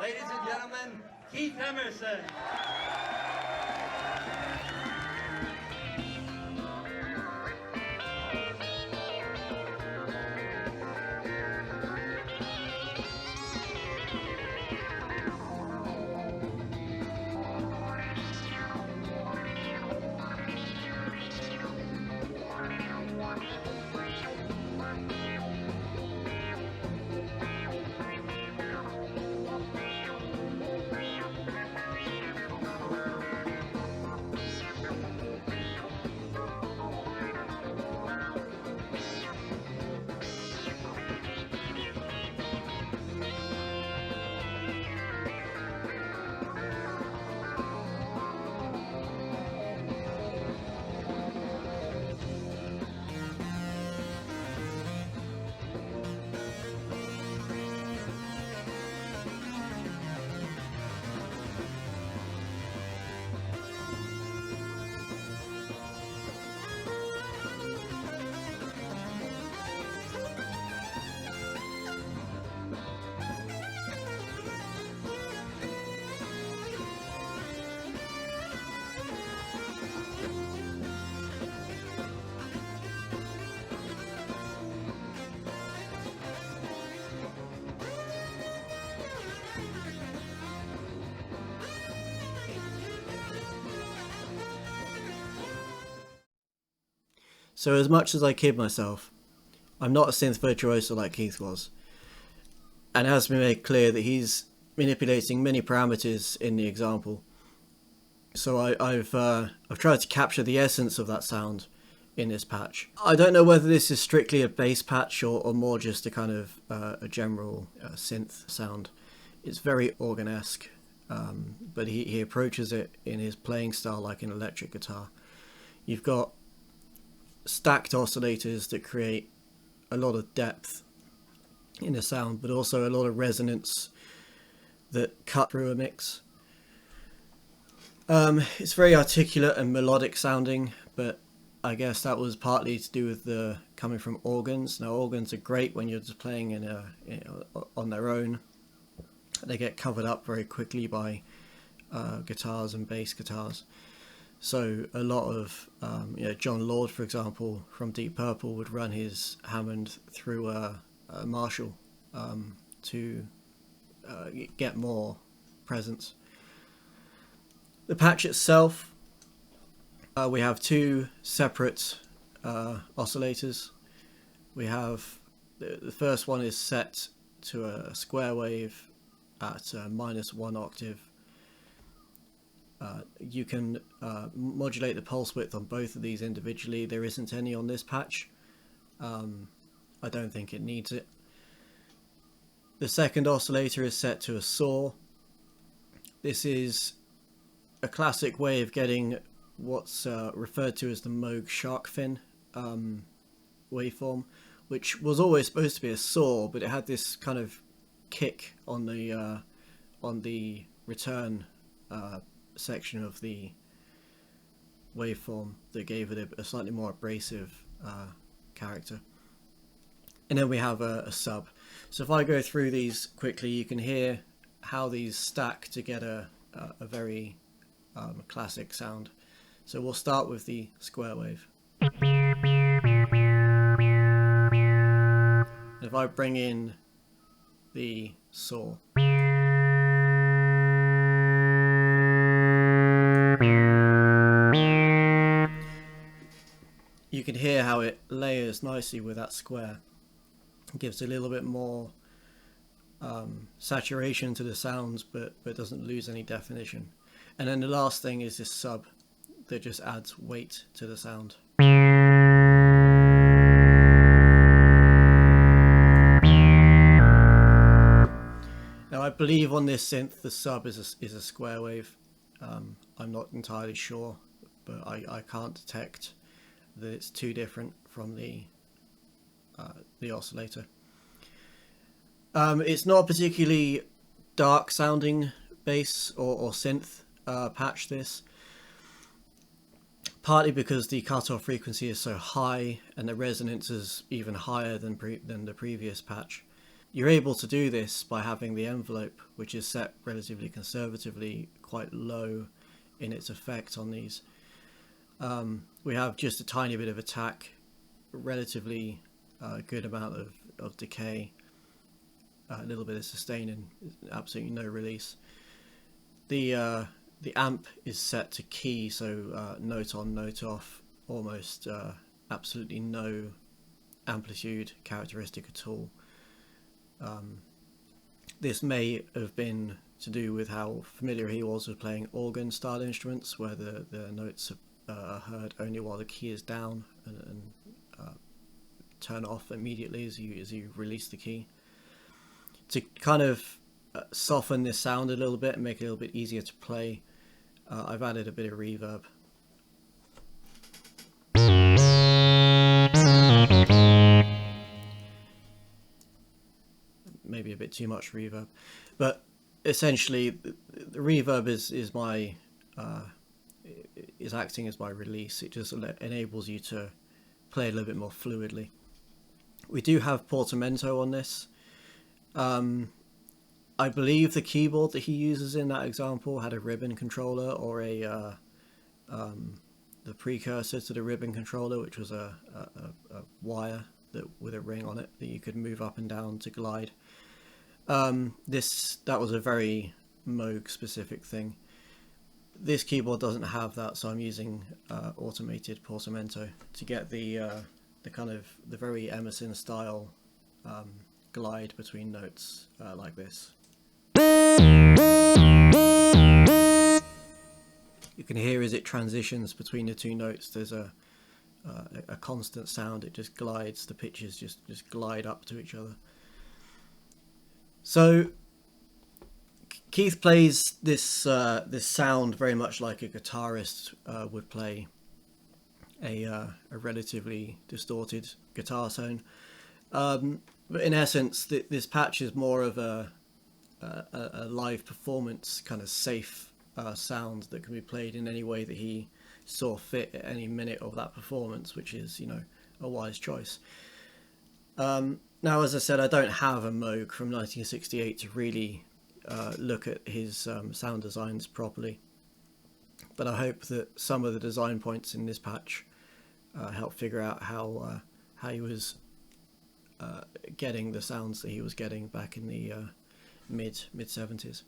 Ladies and gentlemen, Keith Emerson. So as much as I kid myself, I'm not a synth virtuoso like Keith was. And it has been made clear that he's manipulating many parameters in the example. So I've tried to capture the essence of that sound in this patch. I don't know whether this is strictly a bass patch or more just a kind of a general synth sound. It's very organ-esque, but he approaches it in his playing style like an electric guitar. You've got stacked oscillators that create a lot of depth in the sound, but also a lot of resonance that cut through a mix. It's very articulate and melodic sounding, but I guess that was partly to do with the coming from organs. Now, organs are great when you're just playing on their own. They get covered up very quickly by guitars and bass guitars. So a lot of John Lord, for example, from Deep Purple, would run his Hammond through a Marshall to get more presence. The patch itself, we have two separate oscillators. We have the first one is set to a square wave at -1 octave. You can modulate the pulse width on both of these individually. There isn't any on this patch. I don't think it needs it. The second oscillator is set to a saw. This is a classic way of getting what's referred to as the moog shark fin waveform, which was always supposed to be a saw, but it had this kind of kick on the return section of the waveform that gave it a slightly more abrasive character. And then we have a sub. So if I go through these quickly, you can hear how these stack to get a very classic sound. So we'll start with the square wave. And if I bring in the saw, you can hear how it layers nicely with that square. It gives a little bit more saturation to the sounds, but doesn't lose any definition. And then the last thing is this sub that just adds weight to the sound. Now I believe on this synth the sub is a square wave. I'm not entirely sure, but I can't detect that it's too different from the oscillator. It's not a particularly dark sounding bass or synth patch, this, partly because the cutoff frequency is so high and the resonance is even higher than the previous patch. you're able to do this by having the envelope, which is set relatively conservatively, quite low in its effect on these. We have just a tiny bit of attack, relatively good amount of decay, a little bit of sustaining, absolutely no release. The amp is set to key, so note on, note off, almost absolutely no amplitude characteristic at all. This may have been to do with how familiar he was with playing organ style instruments, where the notes are heard only while the key is down and turn off immediately as you release the key. To kind of soften this sound a little bit and make it a little bit easier to play, I've added a bit of reverb. Maybe a bit too much reverb, but essentially the reverb is my is acting as my release. It just enables you to play a little bit more fluidly. We do have portamento on this. I believe the keyboard that he uses in that example had a ribbon controller, or the precursor to the ribbon controller, which was a wire with a ring on it that you could move up and down to glide. That was a very Moog specific thing. This keyboard doesn't have that, so I'm using automated portamento to get the kind of the very Emerson style glide between notes like this. You can hear as it transitions between the two notes, there's a constant sound. It just glides, the pitches just glide up to each other. So Keith plays this sound very much like a guitarist would play a relatively distorted guitar tone. But in essence, this patch is more of a live performance kind of safe sound that can be played in any way that he saw fit at any minute of that performance, which is, you know, a wise choice. Now, as I said, I don't have a Moog from 1968 to really look at his sound designs properly, but I hope that some of the design points in this patch help figure out how he was getting the sounds that he was getting back in the mid 70s.